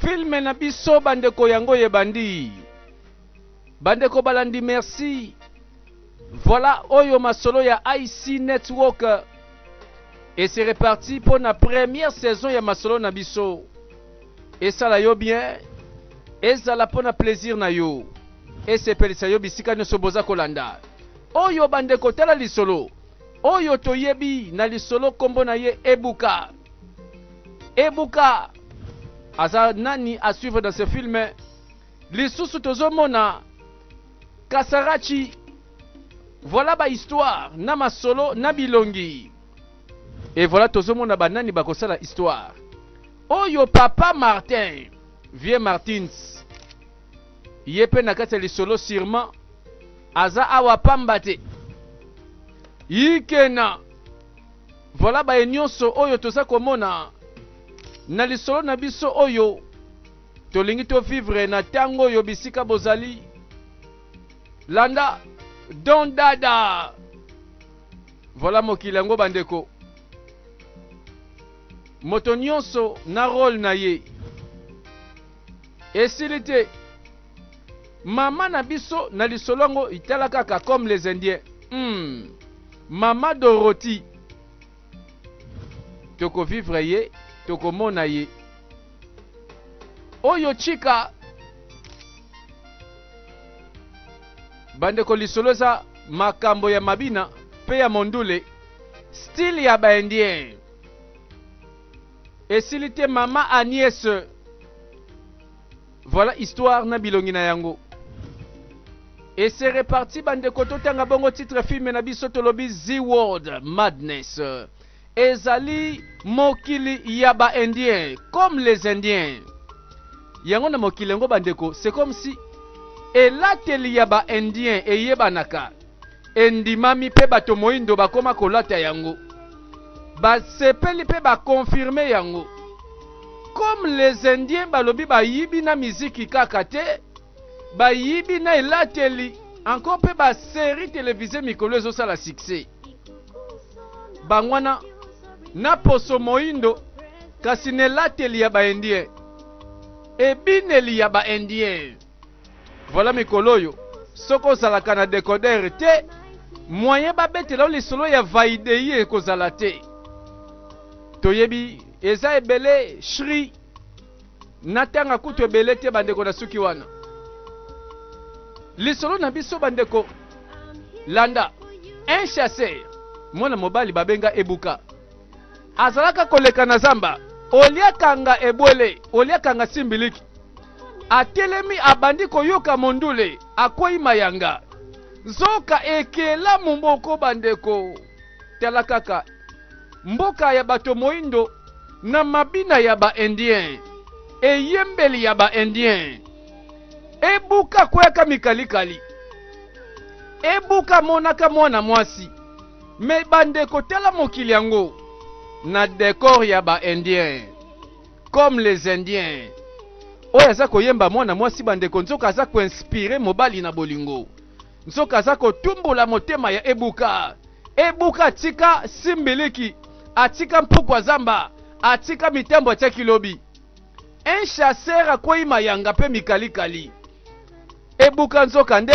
Filme na biso bandeko yango yebandi. Bandeko balandi merci. Voilà Oyo Masolo ya IC Network. Et c'est reparti pour la première saison ya Masolo na biso. Et ça la yo bien. Et ça la pour na plaisir na yo. Et c'est pelisa yo bisika no soboza kolanda. Oyo bandeko tala lisolo. Oyo toyebi na lisolo kombo na ye Ebuka. Ebuka. Aza nani à suivre dans ce film. Lisusu tozomona Kasarachi. Voilà ba histoire na Masolo na bilongi. Et voilà tozomona banani bakosala histoire. Oyo papa Martin, vieux Martins. Yepe na kati lisolo sûrement aza awa pambate. Ikena. Voilà ba nyonso oyo toza komona na lisolo na biso oyo tolingi to vivre na tango oyo bisika bozali. Landa Don Dada. Voilà mokili yango bandeko. Moto nyonso na rôle na ye. Esilite. Mama na biso na lisolo yango itala kaka comme les Indiens. Mama Dorothy. Toko vivre ye, toko mona ye. Oyo chika. Bandeko lisolo za makambo ya mabina pe ya mondule. Style ya ba Indien. Esilite mama Agnès. Voilà histoire na bilongi na yango. Et c'est reparti bandeko totanga bongo titre film na biso tolobi The World Madness. Ezali mokili ya ba Indien comme les Indiens. Yango na mokili yango bandeko, c'est comme si elateli ya ba Indien eyebanaka. Endimami pe bato moindo bakoma kolata yango. Ba sepeli pe ba confirmer yango. Comme les Indiens balobi ba yibi na miziki kaka te. Ba yibi na elateli. Encore pe ba série télévisée mikolo ezosala succès. Bangwana na poso moindo kasi nelateli ya ba Indien. Ebineli ya ba Indien. Voilà mikolo yo. Soko zalaka na décodeur te. Moyen ba betela lisolo ya vaidei ekozala te. Toyebi eza ebele shri. Natanga kutu ebele te bandeko na suki wana. Lisolo na biso bandeko. Landa. Un chasseur. Mwana mobali babenga Ebuka. Azalaka koleka na zamba. Oliakanga ebwele. Oliakanga simbiliki. Atelemi abandi koyoka mondule. Akoi mayanga. Zoka ekela mumboko bandeko. Tela kaka. Mboka ya bato moindo. Na mabina ya ba Indien. Eyembeli ya ba Indien. Ebuka kweka mikalikali. Ebuka monaka mwana mwasi. Me bandeko tela mokili yango. Na décor ya ba Indien. Comme les Indiens. Oyo aza koyemba mwana mwasi bandeko nzoka aza koinspire mobali na bolingo. Nzoka aza kotumbola motema ya Ebuka. Ebuka atika simbiliki. Atika mpukwa zamba. Atika mitembo atia kilobi. Un chasseur akwei mayanga pe mikalikali. Ebuka nzoka nde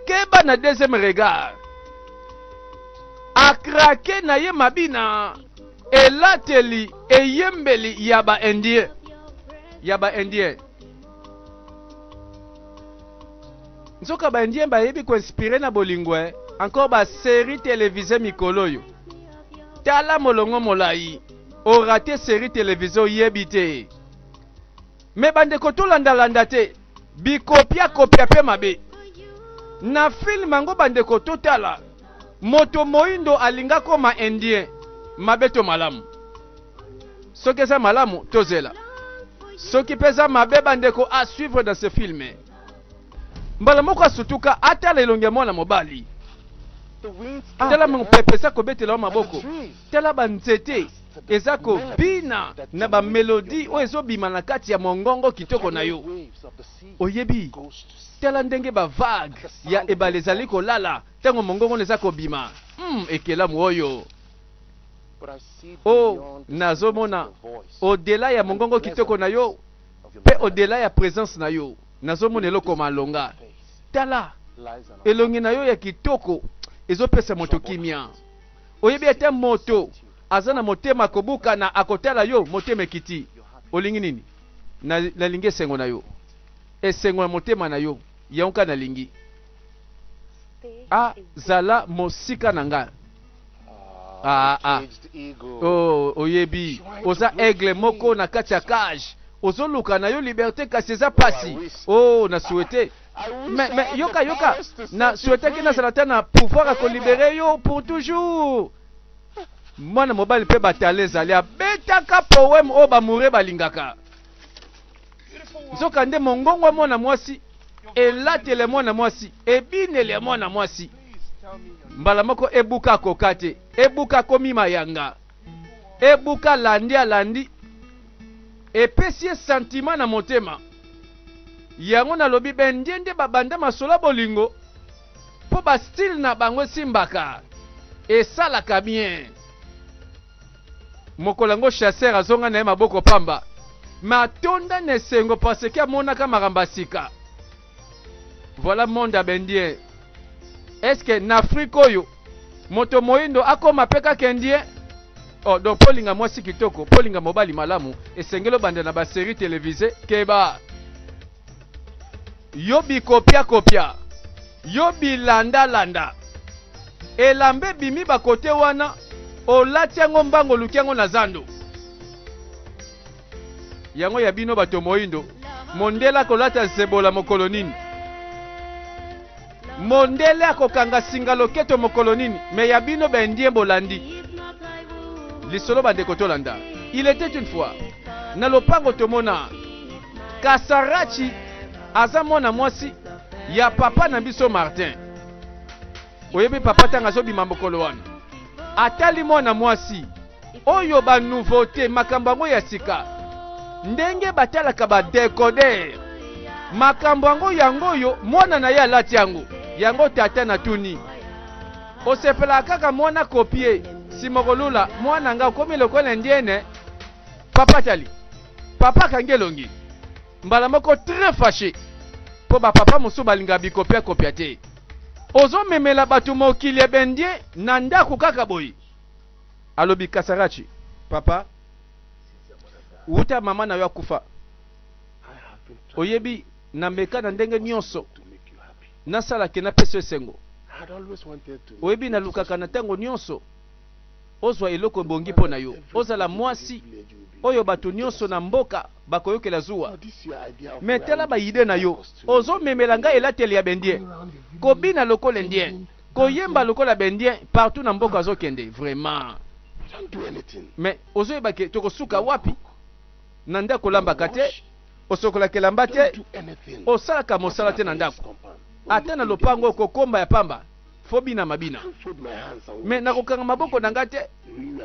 keba na deuxième regard. Akrake na ye mabina. Elateli eyembeli ya ba Indien. Ya ba Indien. Nzoka ba Indien ba yebi koinspire na bolingwe. Encore ba série télévisée mikolo yo. Tala molongo molai. O raté série télévisée yebi te. Me bandeko tolanda landa te. Bikopia kopia pe mabe. Na film ango bandeko totala. Moto moindo alinga koma Indien. Mabe to malamu. Soki eza malamu tozela. Soki peza mabe bandeko à suivre dans ce film. Mbala moko asutuka atala elonge mwana mobali. Tela mopepesa kobetela maboko. Tela banzete ezako bina na ba melodi o ezobima na kati ya mongongo kitoko na yo. Oyebi tela ndenge ba vague ya ebale ezali kolala tango mongongo ezako bima. Ekelamu oyo. Oh, nazomona au-delà ya mongongo kitoko na yo Pe au-delà ya présence na yo. Nazomona eloko malonga. Tala. Elongi na yo ya kitoko. Ezopesa moto kimia. Oyebi ete moto. Azana motema kobuka na akotala yo motema ekiti. Olingi nini? Na lingi esengo na yo. Esengo na motema na yo. Yonka na lingi. Zala mosika na nga. Oh, oyebi. Oza aigle moko na kati ya cage. Ozo luka na yo liberté kasi eza pasi. Oh, na souhaité. Mais yoka. Na souhaité ki na salata na pouvoir à libérer yo pour toujours. Mwana mobali pe batale zali abetaka poème o bamure balingaka. Zoka nde mongongo mwana mwasi elatele mwana mwasi ebinele mwana mwasi mbala moko ebuka kokate ebuka komi mayanga ebuka landi epesi sentiment na motema yango na lobi bendiende babanda masola bolingo po ba style na bango simbaka esalaka bien mokolango chasseur azonga na maboko pamba matonda nesengo parce que amonaka makambo sika. Voilà monde abendien. Est-ce que na Afrique oyo moto moindo akoma peka kendie? Oh, donc polinga mwasi kitoko, polinga mobali malamu esengelo bande na ba série télévisée keba. Yobi kopia. Yobi landa. Elambe bimi ba kote wana olati yango mbango lukiango na zando. Yango ya bino bato moindo mondela kolata zebola mokolo nini mondela kokanga singa loketo mokolo nini me ya bino bendie bolandi lisolo bandeko tolanda. Il était une fois na lopango tomona Kasarachi aza mwana mwasi ya papa na biso Martin. Oyebi papa tanga zo bima mokolo wana atali mwana mwasi oyo ba nouveauté makambo yango ya sika ndenge batalaka ba décoder makambo yango yo mwana na ya lati yango tata na tuni osepela kaka mwana kopie simokolula mwana nga komi lokola ndiene papa tali papa kangelongi mbala moko très fâché po ba papa mosu balinga bikopia te ozo memela batu mokili ebendie na ndako kaka boyi alobi Kasarachi papa uta mama na yo akufa oyebi na meka na ndenge nyonso nasala ke na peso esengo oyebi na lukaka na tango nyonso ozwa eloko bongi po na yo ozala mwasi oyo bato nyonso na mboka bakoyokela zuwa metela ba ide na yo ozo memela nga elateli ya bendie kobina lokola ndien koyemba lokola bendien partout na mboka azokende vraiment mais ozo yebake tokosuka wapi na ndako lambaka te osokola kelamba te osalaka mosala te na ndako ata na lopango kokomba ya pamba fobina mabina mais nakokanga maboko na nga te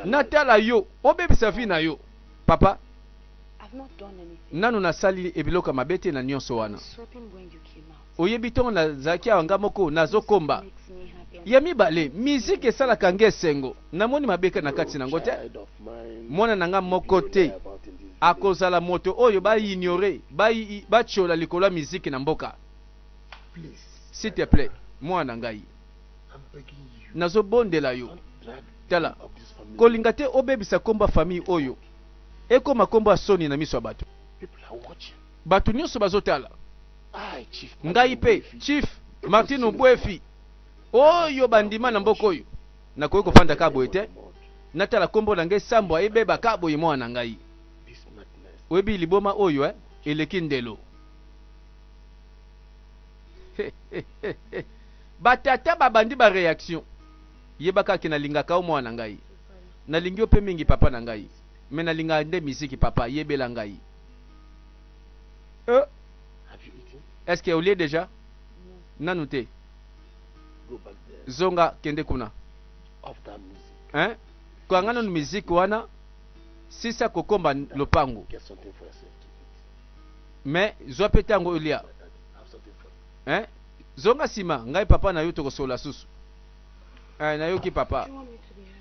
natala yo obebisa vi na yo papa nanu nasali ebiloka mabe te na nyonso wana oyebi ntongo nazalaki awa nga moko nazokomba ya mibale miziki esalaka nge esengo namoni mabeka na kati nango te mwana na nga moko te akozala moto oyo bayignore batiola likolo ya miziki na mboka. S'il te plaît mwana ngai nazobondela yo tala kolinga te obebisa komba famille oyo ekoma kombo ya soni na miso ya bato nyonso bazotala ngai pe Chief Martin Ubwefi oyo bandima na mboka oyo nakoki kofanda kaboye te natala kombo na ngai sambo ebeba kaboye mwana ngai oyebi liboma oyo eleki ndelo batata babandi ba réaction yebaka ke nalingaka o mwana ngai nalingi ope mingi papa na ngai me nalinga nde misiki papa yebela ngai est-ce que olie déjà nanu te zonga kende kuna kwa ngana muziki wana sisa kokomba lopango mais zwa petango olia zonga sima ngai papa na yo tokosola susu na yo ki papa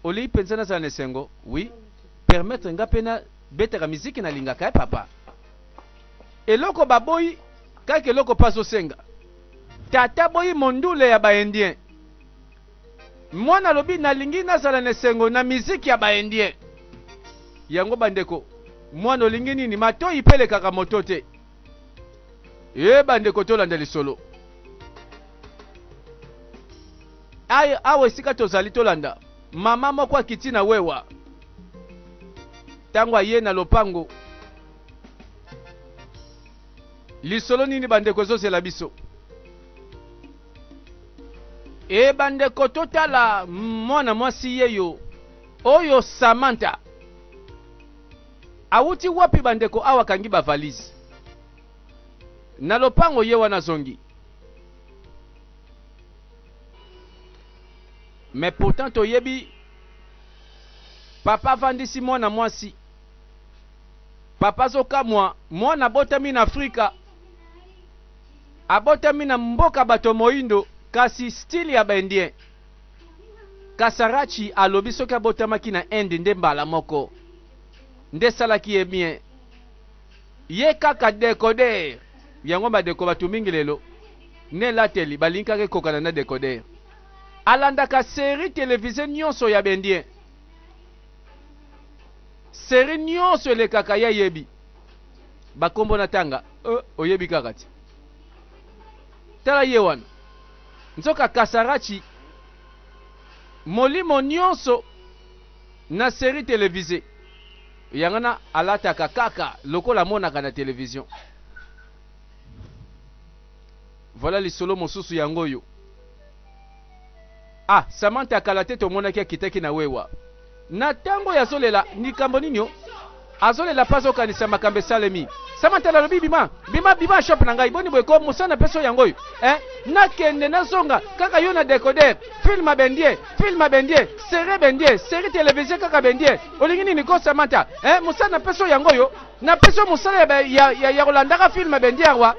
oli pensana za nesengo oui permettre nga pena betaka muziki na lingaka papa eloko baboyi kaka eloko paso senga tata boyi mondule ya baindien mwana lobi nalingi nazala na esengo na miziki ya baindien yango bandeko mwana olingi nini matoyi pelekaka moto te bandeko tolanda lisolo awa esika tozali tolanda mama moko akiti na wewa ntango aye na lopango lisolo nini bandeko ezozela biso bandeko totala mwana mwasi yeyo oyo Samantha awuti wapi bandeko awa kangi bavalise na lopango ye wana zongi mais pourtant toyebi papa vandisi mwana mwasi papa zokamwa mwana botami na Afrika abotami na mboka bato moindo kasi stili ya baindien Kasarachi alobi soki abotamaki na Inde nde mbala moko nde salaki ye bien ye kaka decoder yango badeko batu mingi lelo ne lateli balinkaki kokana na decoder alandaka série télévisée nyonso ya bendien série nyonso elekaka ya yebi bakombo na tanga oyebi kaka ti tala ye wana nzoka Kasarachi molimo nyonso na série télévisée yangana alataka kaka lokola monaka na télévision. Voilà lisolo mosusu yango yo. Samantha kalate to monaki akitaki na wewa na tango ya zolela nikambo ninyo azolela pazo kanisa makambe salemi Samantha la bima shop na ngai boni boyko musana peso yango yo nakende na zonga kaka yo na decoder film bendie série télévisée kaka bendie olingi nini ko Samantha musana peso yango yo na peso musala ya Rolandaka film bendie wa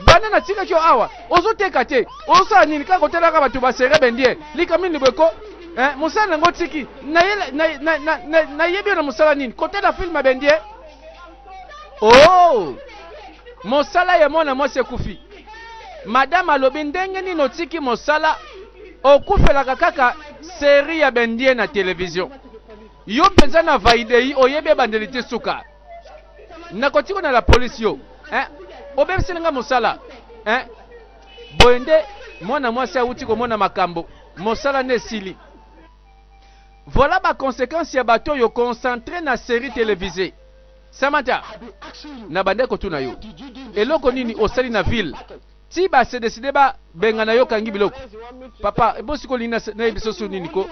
bana na tika kyo awa ozoteka te osa nini kaka kotelaka bato ba série bendie likamini boyko musala ngo tiki na yebi na musala nini kotela film bendie mosala ya mwana mwasi ekufi madame alobi ndenge nini otiki mosala okufelaka kaka série ya bendie na télévision yo penza na vaidei oyebi bandeli te suka nakotiko na la police yo obebisinanga mosala boyende mwana mwasi awuti komona makambo mosala ne sili. Voilà ba conséquence ya bato yo concentré na série télévisée. Samantha na bandeko tuna yo eloko nini osali na ville ti ba se décider ba benga na yo kangi biloko papa ebosi ko lina na ebiso su nini ko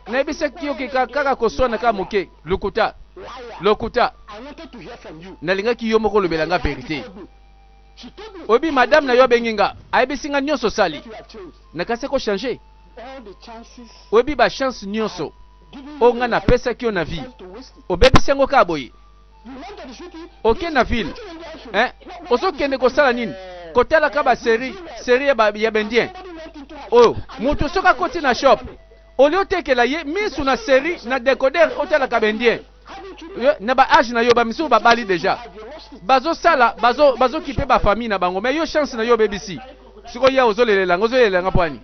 na ebise kiyo kaka koswana ka moke lokuta na linga ki yo moko lobelanga vérité obi madame na yo benginga ayebisinga nyonso sali nakase ko changer obi ba chance nyonso onga na pesa kio na vie obebisengo ka boye ok na ville ozokende kosala nini kotala ka ba série ya bendien mutu soka koti na shop olio tekela ye misu na série na décoder otala ka bendien na ba âge na yo ba misu ba bali déjà bazo kipe ba famille na bango mais yo chance na yo bebisi siko ya ozolelela pwani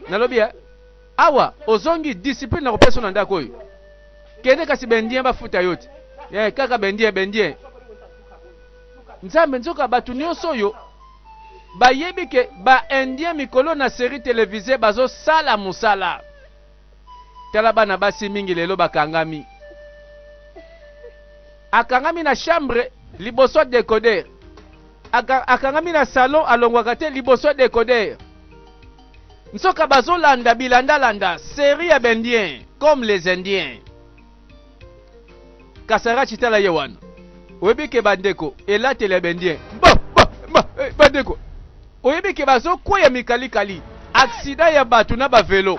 nalobi awa ozongi discipline na kopesa na ndako oyo kende kasi bendien bafuta yote kaka bendien nzambe nzoka batu nyonso oyo bayebi ke ba indien mikolo na série télévisée bazo sala musala tala bana basi mingi lelo bakangami akangami na chambre liboso décoder akangami na salon alongwaka te liboso décoder nsoka bazo landa bilanda série ya bendien comme les indiens. Kasarachi tala yewan oyebi ke bandeko elatela bendien bandeko oyebi ke bazo koya mikalikali accident ya batu na ba vélo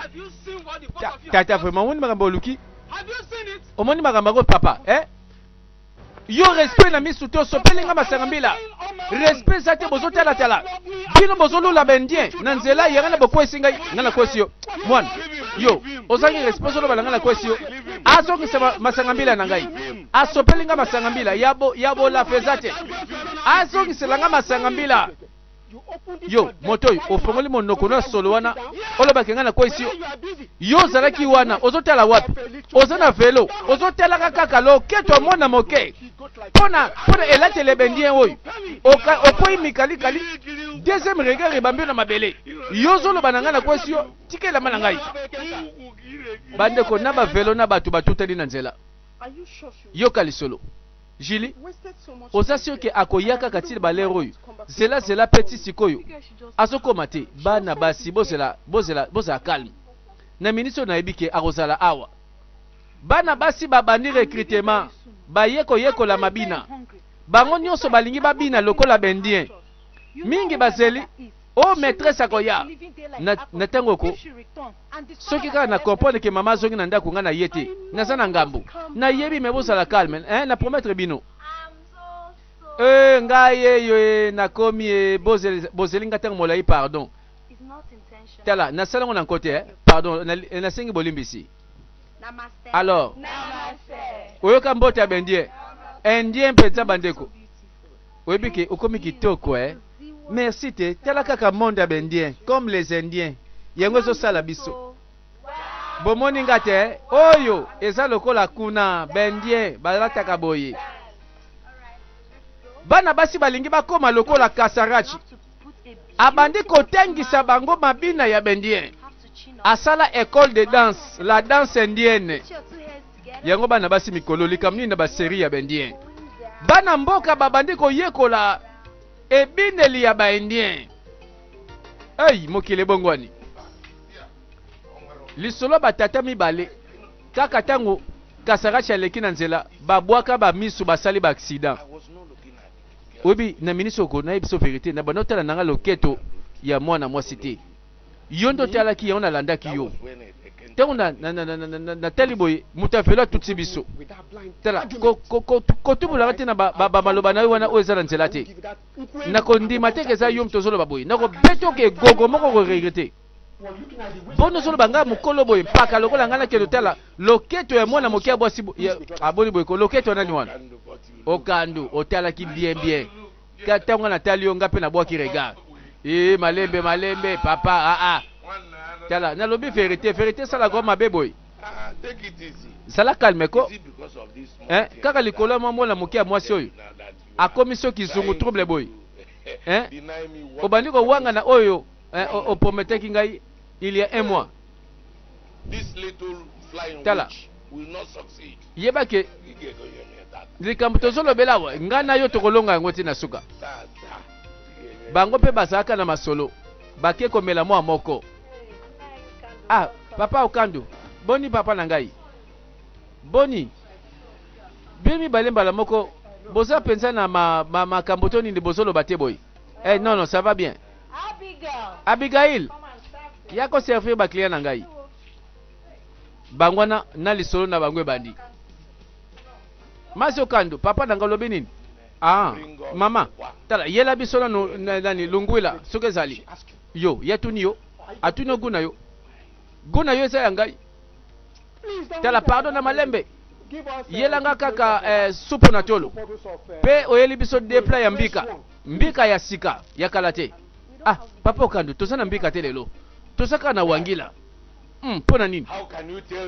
tata vraiment woni makambo luki omoni makambo papa yo respect na misu to sopelenga masangambila respect zate bozo tala bino bozo lula bendien na nzela yera na bokwesi ngai ngana kwesi yo mwana yo ozangi respect zo balanga na kwesi yo azongisa masangambila na ngai asopelinga masangambila yabo la fezate azongiselanga masangambila yo moto oyo ofongoli monoko na solo wana olobaki nga na kwesi yo ozalaki wana ozotala wapi oza na velo ozotalaka kaka loketo mwana moke mpona elatela ebendien oyo okoyi mikalikali deuxième regard ebambi na mabele yo ozoloba na nga na kwesi yo tikelama na ngai bandeko na bavelo na bato batutali na nzela yoka lisolo Jili oza sioke akoyaka kati balere oyo zela peti sikoyo azokoma te bana basi bozela calme na ministre na ebike akozala awa bana basi babandi recrutement bayekoyekola mabina bango nyonso balingi babina lokola bendien mingi bazeli o maîtresse akoya na tango ko soki kaka na comprendre ke mama zongi na ndako nga na ye te naza na ngambo na yebi me bozala calme na promettre bino ngai yeyo nakomi bozelinga ntango molai pardon tala nasalango na nkote pardon nasengi bolimbisi alors oyoka mbote ya bendien indien mpenza bandeko oyebi ke okomi kitoko merci te tala kaka monde ya bendien comme les indiens yango ezosala biso bomoni nga te oyo eza lokola kuna bendien balataka boye bana basi balingi bakoma lokola kasarachi abandi kotengisa bango mabina ya bendien asala école de danse la danse indienne yango bana basi mikolo likamni na baseri ya bendien bana mboka babandi koyekola ebineli ya baindien ei mokili bongwani lisolo batata mibale kaka tango kasarachi aleki na nzela babwaka bamisu basali ba accident oyebi na ministre oko nayebi so verité na bana otala nanga loketo ya mwana mwasi te yo ndo otalaki yango nalandaki yo ntango natali boye moto avelo atuti biso tala kotubulaka te na bamaloba na yo wana oyo eza na nzela te nakondima teke eza yo moto ozoloba boye nakobeta oke gogo moko koregrete bono ozoloba ngai mokolo boye mpaka lokola ngai nakende otala loketo ya mwana moke abwasi aboni boye ko loketo ya nani wana okandu otalaki bien ntango natali yo nga mpe nabwaki regard malembe papa tala nalobi verité sala kwa mabe boy sala calme ko kaka likolo mwa mwana moke ya mwasi oyo akomi soki zungu trouble boy obandi kowanga na oyo opometeki ngai il y a un mois tala yebake likambo tozolobela awa ngai na yo tokolonga yango ti na suka bango mpe bazalaka na masolo bake komela mwa moko papa okando boni papa na ngai boni bie mibale mbala moko boza mpenza na makambo to nini bozoloba te boye non ça va bien Abigail ya koservir baclient na ngai bangwana na lisolo na bango ebandi masi okando papa na ngai olobi nini mama tala yela biso nani lungwila soki ezali yo yatuni yo atuni yo guna yo eza ya ngai tala pardon na malembe yelanga kaka supu na tolo pe oyeli biso depla ya mbika ya sika ya kala te papa okando toza na mbika te lelo toza kaka na wangila mpona nini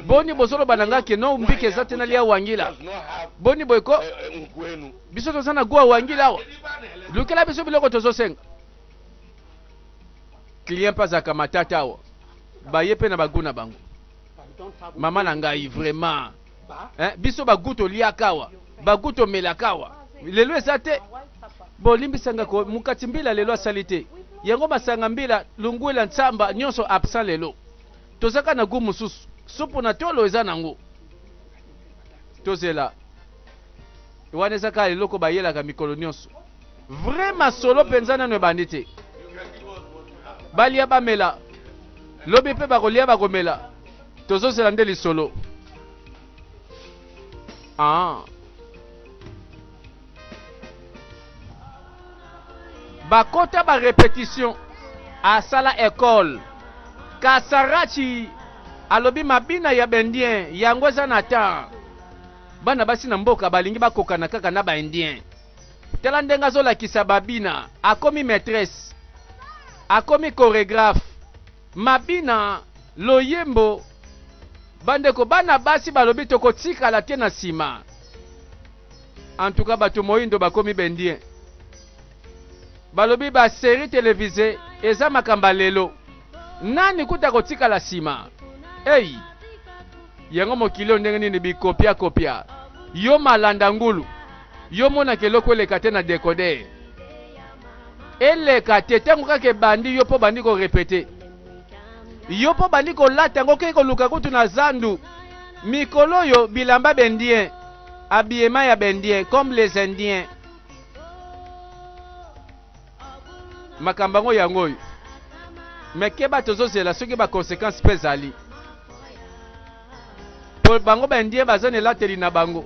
boni bozoloba na nga ke no mbika eza te nalia wangila boni boyko biso toza na gwa wangila awa lukela biso biloko tozosenga client mpe azalaka matata awa baye mpe na bagu na bango mama na ngai vraiment biso bagu toliaka awa bagu tomelaka awa lelo eza te bolimbisanga ko mukati mbila lelo asali te yango masanga mbila lungwela ntsamba nyonso absent lelo tozaka na gu mosusu supu na tolo eza nango tozela wana eza kaka leloko bayelaka mikolo nyonso vraiment solo mpenza nano ebandi te balia bamela lobi mpe bakolia bakomela tozozela nde lisolo bakota ba répétition asala école kasarachi alobi mabina ya baindien yango eza na temps. Bana basi na mboka balingi bakokana kaka na baindien. Tala ndenge azolakisa babina, akomi maîtresse, akomi chorégraphe. Mabina loyembo bandeko bana basi balobi tokotikala te na nsima. En tout cas bato moyindo bakomi bendien. Balobi ba série télévisée eza makamba lelo. Nani kuta kotikala nsima? Hey, yango mokili ndenge nini bikopia. Yo malanda ngulu. Yo mona keloko eleka te na décoder. Eleka te tango kaka bandi yo po bandi ko répéter. Yo po bandi ko lata ngo ke ko luka kutu na zandu. Mikolo yo bilamba bendien. Habillement ya bendien comme les indiens. Makambango yango yo. Mekeba tozozela soki ba conséquences pezali. Pour bango bendien bazone lateli na bango.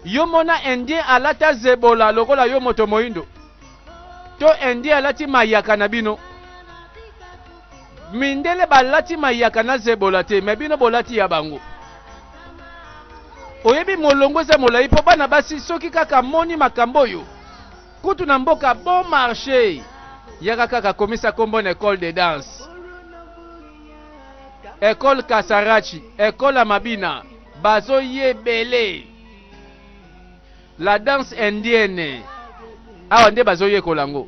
Yo mona indien alata zebola lokola yo moto moindo. To indien alati mayaka na bino. Mindele balati mayaka na zebola te, me bino bolati ya bango. Oyebi molongo eza molai po bana basi soki kaka moni makambo yo. Kutu na mboka bon marché. Yaka kaka komisa kombo na école de danse. École Kasarachi, école Mabina, bazo yebele. La danse indienne. Awa nde bazo ye kolango.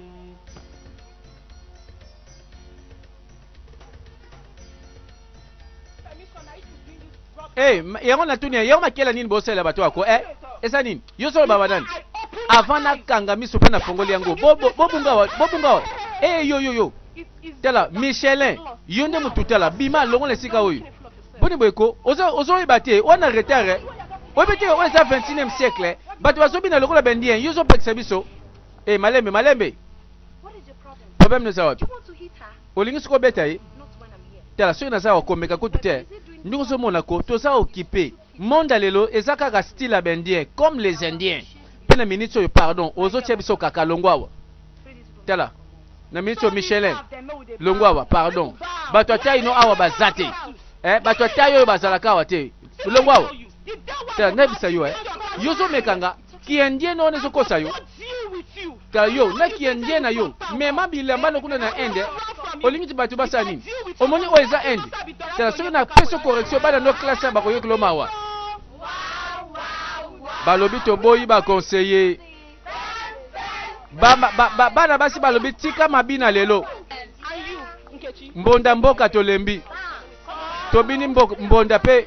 Eh, yango na tunia, yango makela nini bosela bato ako, esa nini? Yo solo baba nani? Avant na kanga miso pe na fongoli yango. Bobunga. Yo. Tala Michelin, yo nde mutu tala bima longo le sika oyo. Boni boyeko, ozo ibate, wana retard. Obete on est à 21e siècle. Bato basobi na lokola bendien, yo zo pekisa biso. Malembe. Problème ne sa wapi. Olingi siko beta yi. Tala soki na sa wakomeka kutu te. Ndiko so mona ko to sa occupé. Monde lelo ezaka ka style ya bendien comme les indiens. Pena minute pardon, ozo tia biso kaka longwa. Tala. Na minute Michelin. Longwa pardon. Bato tayi no awa bazate. Bato tayi yo bazalaka wa te. Longwa. Tala nebisa yo Yo zo mekanga ki indien no ne so kosa yo. Tala yo na ki indien na yo. Mema bilamba no kuna na ende. Olingi bato basa nini? Omoni oeza ende. Tala soki na peso correction bana no classe ba koyo klomawa. Balobi to boyi ba conseiller. Bana basi balobi tika mabina lelo. Mbonda mboka tolembi. Tobini mbonda pe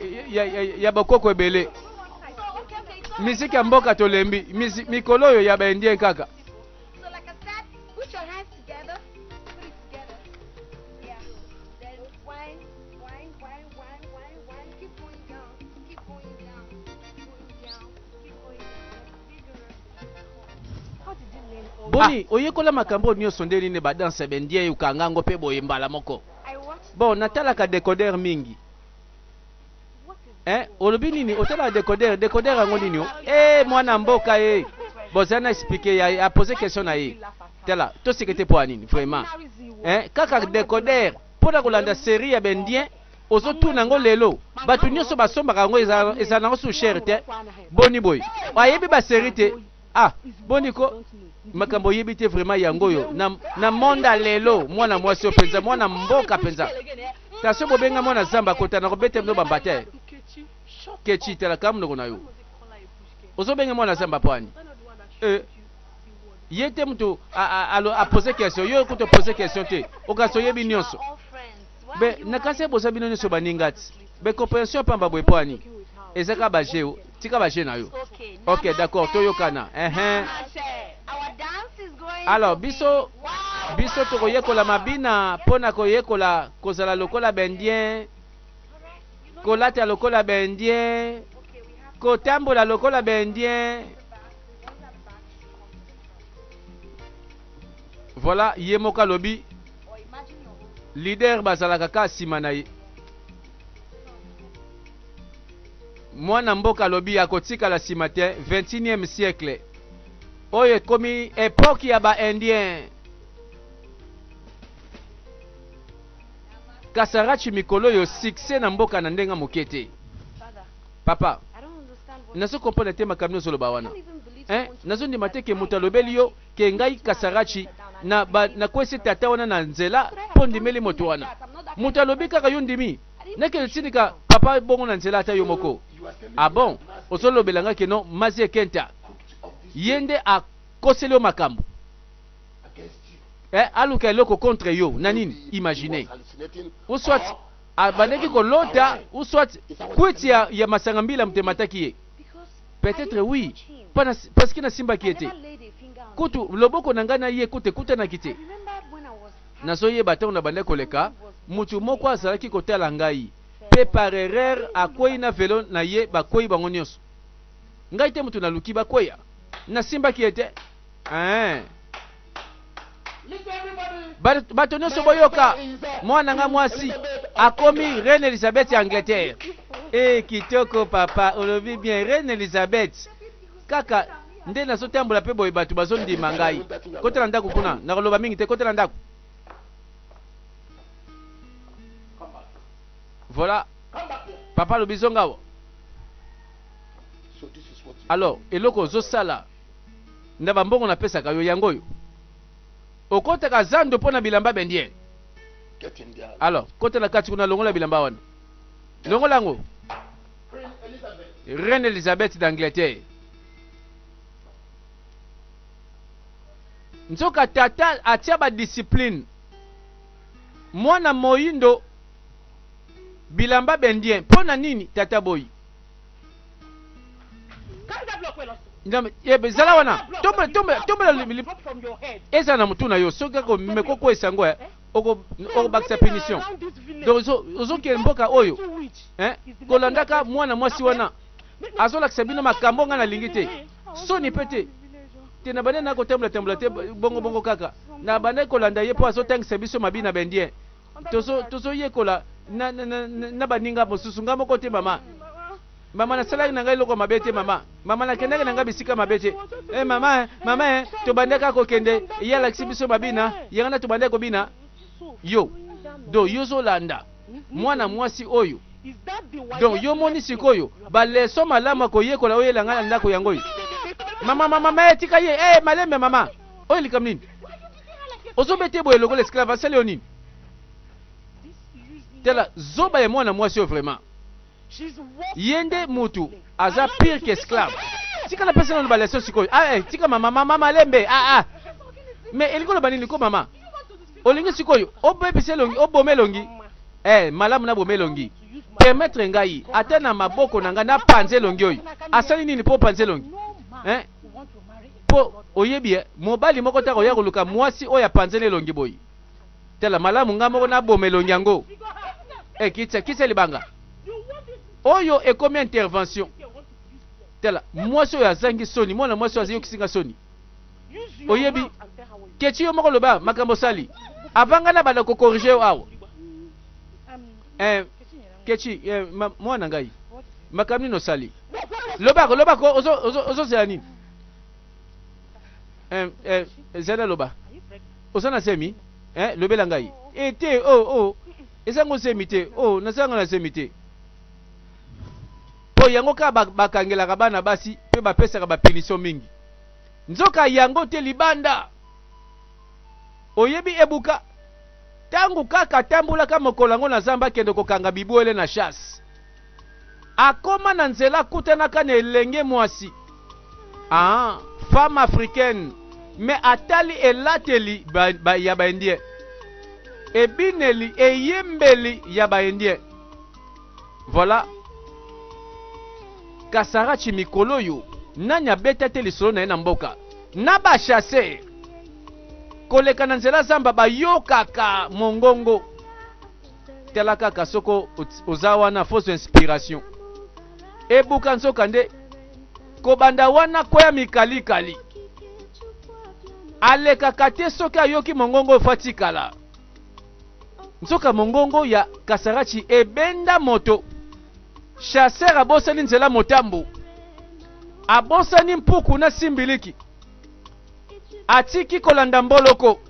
ya bakoko ebele. Misiki ya mboka tolembi. Mikolo yo ya baindien kaka. Boni, oyekola makambo nyonso ndeni ne ba danse bendie ukangango pe boye mbala moko. Bon, natala ka décodeur mingi. Olobi nini otala décodeur ango nini o? Mwana mboka Bozana expliquer ya poser question na ye. Tala, to sekete po anini vraiment. Kaka décodeur pona kolanda série ya bendien ozo tuna ngo lelo. Batu nyonso basomba kango eza nango sous cher te. Boni boy. Ayebi ba série te. Boni ko makambo yebite vraiment yango yo na monda lelo mwana mwasi openza mwana mboka penza taso bobenga mwana zamba kota na kobete mno bambate kechi tela kamno na yo ozo benga mwana zamba pwani yete mtu a poser question yo kuto poser question te okaso yebi nyonso be nakase boza bino nyonso baningati be compréhension pamba bwe pwani ezaka bajeo tika baje na yo OK d'accord toyokana Alors biso tokoyekola mabina pona koyekola kozala lokola bendien kolata lokola bendien kotambola lokola bendien. Voilà yemoka lobi leader bazalaka ka sima na ye. Mwana mboka lobi akotika la sima te 21e siècle. Oye komi époque ya ba indien. Kasarachi mikolo yo succès na mboka na ndenga mokete. Papa, nazo comprendre te makamno solo bawana. Nazo ndima te ke mutu alobeli yo ke ngai Kasarachi na kwese tata wana na nzela po ndimeli moto wana. Mutu alobi kaka yo ndimi. Neke sinika papa bongo na nzela ata yo moko. Ah bon, osolo belanga ke non mazie kenta. Yende a koseli yo makambo. Aluka eloko contre yo nanini imaginez. Ou soit abandeki ko lota ou soit kweti ya masanga mbila mtemataki ye. Peut-être oui, parce que na simba ki ete. Kutu loboko nangana ye kuta na kite. Naso ye batongo na bande koleka, mutu moko azalaki kotala ngai. Pe par erreur akwei na velo na ye bakwei bango nyonso. Ngai te mutu na luki bakweya. Na simba ki ete. Bato nyonso boyoka mwana nga mwasi akomi Reine Elizabeth ya Angleterre. Kitoko papa, olobi bien Reine Elizabeth. Kaka nde naso tambola pe boye bato bazondima ngai. Kotela ndako kuna, nakoloba mingi te kotela ndako. Voilà. Papa lobi zongawo. Alors, eloko zosala. Ndaba mbongo na pesa kayo yango yo. Okotaka zando pona bilamba bendien. Alors, kotela kati kuna longola bilamba wana. Longola ngo. Reine Elizabeth d'Angleterre. Nzoka tata atia ba discipline. Mwana moyindo bilamba bendien. Pona nini tata boy? Zala wana tombe eza na mutuna yo soka ko mekoko esango oko baksa punition. Donc ozo ke mboka oyo kolandaka mwana mwasi wana azola ksabino makambo nga na lingite so ni pete te na banena ko tembla te bongo kaka na banena kolanda ye po azotangisa biso mabina bendien tozo yekola na baninga mosusu nga moko te mama na salaki na ngai loko mabete mama na kendaki na ngai bisika mabete mama to bandaka ko kende yala kibiso mabina yanga to bandaka ko bina yo do yozo landa mwana mwasi oyo donc yo moni sikoyo ba leso malama ko yekola oyela ngala ndako yango yo mama etika ye malembe mama oyo likamnini ozo bete boye loko l'esclave asali onini tela zoba ya mwana mwasi oyo vraiment yende mutu aza pire que esclave. Tika la personne ba leso sikoyo. Tika mama lembe. Mais eliko banini ko mama. Olingi sikoyo, obebise longi, obome longi. Malamu na bome longi. Permettre ngai atana maboko nanga na panze longi oyo. Asali nini po panze longi? Po oyebi mobali moko ta ko ya koluka mwasi oya panzele longi boy. Tela malamu ngamo na bome longi yango. Kitse libanga. Oyo ekomi intervention. Tela mwasi oyo azangi soni, mwana mwasi oyo kisinga soni. Oyebi kechi yo moko loba makambo sali. Avanga na bala ko corriger awo. Kechi mwana ngai. Makamni no sali. Loba ko ozo zani. Zana loba. Osana semi, lobela ngai. Ete ezango semite. Nasanga na semite. Po yango ka bakangela bana basi pe bapesa ba punition mingi. Nzoka yango te libanda. Oyebi ebuka tangu kaka tambula kama mokolango na zamba kende kokanga bibuele na chasse. Akoma na nzela kutanaka na elenge mwasi. Femme africaine mais atali elateli ya baindien. Ebineli eyembeli ya baindien. Voilà. Kasarachi mikolo yo nanya beta te lisolo na mboka na ba chasser koleka na nzela zamba bayokaka mongongo tela kaka soko ozawa na fausse inspiration ebuka nzoka nde kobanda wana koya mikalikali aleka kate soki ayoki mongongo fatikala nzoka mongongo ya Kasarachi ebenda moto. Chasser abosani nzela motambo. Abosani mpuku na simbiliki. Atiki kolanda mboloko.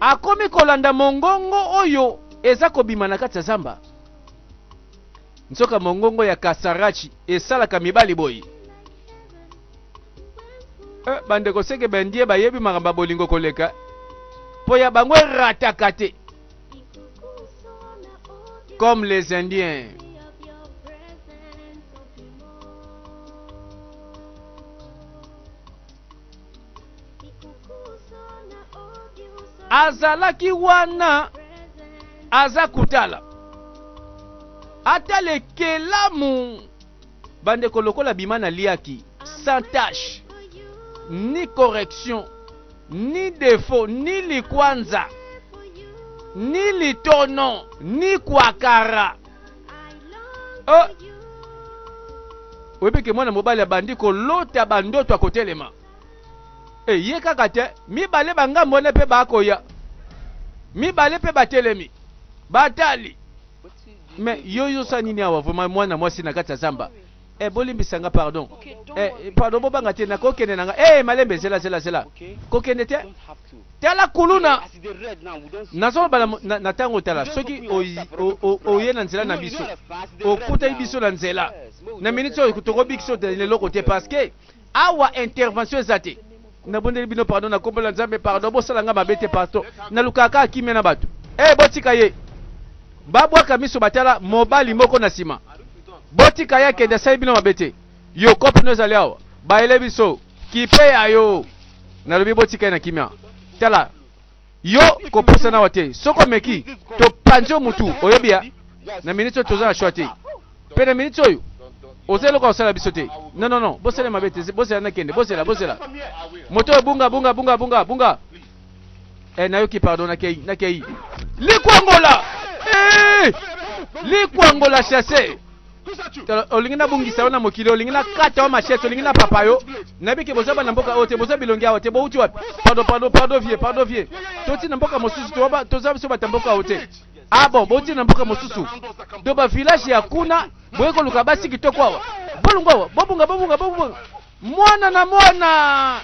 Akomi kolanda mongongo oyo eza kobima na kati ya zamba. Nzoka mongongo ya Kasarachi esalaka mibali boyi. Bandeko seke bendie bayebi makambo bolingo koleka. Po ya bango rataka te. Comme les Indiens. Azalaki wana aza kutala. Ata le kelamu bandeko lokola bimana liaki sans tâche, ni correction, ni défaut, ni likwanza, ni litono, ni kwakara. Wepeke mwana mobali bandiko lota bandoto akotelema. Ye kaka te, mibale bangambo ne pe bakoya. Mibale pe batelemi. Batali. Mais yo sa nini awa vraiment mwana mwasi na kati ya zamba. Bolimbisanga pardon. Pardon bobanga te na kokene nanga. Malembe zela. Kokene te. Tala kuluna. Nazo bala na tango tala. Soki oye na nzela na biso. Okuta biso na nzela. Na minute o kutoko bikso de lelo te parce que awa intervention zate. Na bondeli bino pardon na kombola nzambe pardon bosala nga mabete pardon. Na lukaka akime na bato. Botika ye. Babwaka miso batala mobali moko na sima. Botika yake da sai bino mabete. Yo kopi no zali awa. Baele biso kipe ayo. Na lobi botika na kimia. Tala. Yo kopusa na wate. Soko meki to panjo mutu. Oyebia. Na minute toza na shwate. Pe na minute oyo. Ozelo kwa osala biso te. Non. Bosele mabete. Bosela na kende. Bosela. Moto bunga. Nayoki pardon na kei. Likwangola. Likwangola chasse. Olingina bungisa ona mokili olingina kata wa machete olingina papayo. Nabike bozaba na mboka ote boza bilongia ote bo uti wapi? Pardon vie. Toti na mboka mosusu toza biso batamboka ote. Bon, boti na mboka mosusu. Do ba village ya kuna boyeko luka basi kitoko awa. Bolungwa bobunga. Mwana na mwana.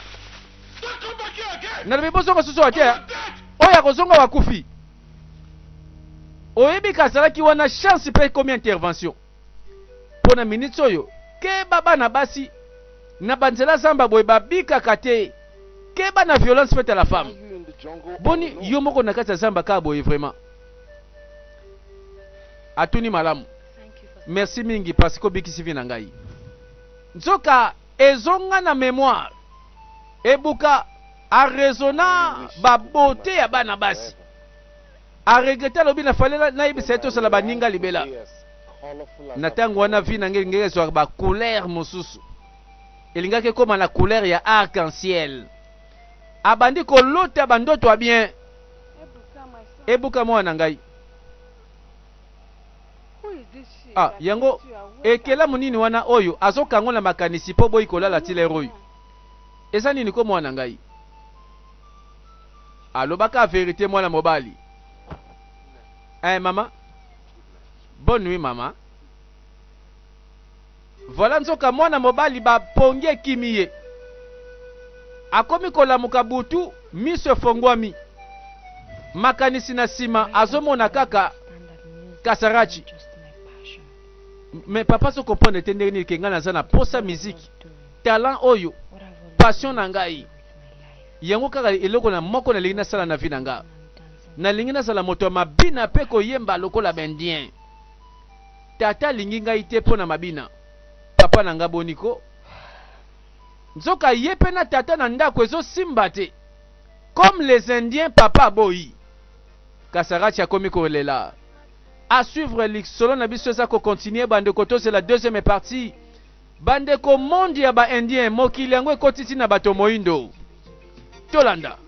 Na biboso mosusu ote. Oya kozonga wakufi. Oyebi kazalaki wana chance pe combien intervention. Pona minute oyo ke baba na basi na banzela zamba boye babika kate ke ba na violence faite à la femme. Boni yo moko na kati zamba ka boye vraiment. Atuni malamu. Merci mingi parce que bikisi vina ngai. Nzoka ezonga na mémoire. Ebuka a raisonna ba beauté ya bana basi. A regretter lobi na falela na ibisa to sala baninga libela. Na tango wana vi na ngenge zo ba couleur mosusu. Elingaki koma na couleur ya arc-en-ciel. Abandi ko lota bandoto a bien. Ebuka mwana ngai. Yango ekela munini wana oyo azokangola makanisi po boyi kolala tilero oyo. Eza nini ko mwana ngai? Alobaka vérité mwana mobali. Maman. Bonne nuit maman. Voilà nzoka mwana mobali ba ponge kimiye. Akomi kolamuka butu miso fongwami. Makanisi na sima azomona kaka Kasarachi. Mais papa so comprendre tenderi ni kenga na zana posa musique. Talent oyo. Passion na ngai. Yango kaka eloko na moko na lingina sala na vina nga. Na lingina sala moto mabina pe ko yemba lokola bendien. Tata lingi ngai te pona mabina. Papa na nga boniko. Nzoka yepe na tata na ndako ezo simba te. Comme les Indiens papa boyi. Kasarachi akomi kolela. À suivre l'Ixolon Nabiso Zako continuer Bandekoto, c'est la deuxième partie. Bandeko Mondi ya ba Indien, Mokili yango ekotisi na bato moindo. Tolanda.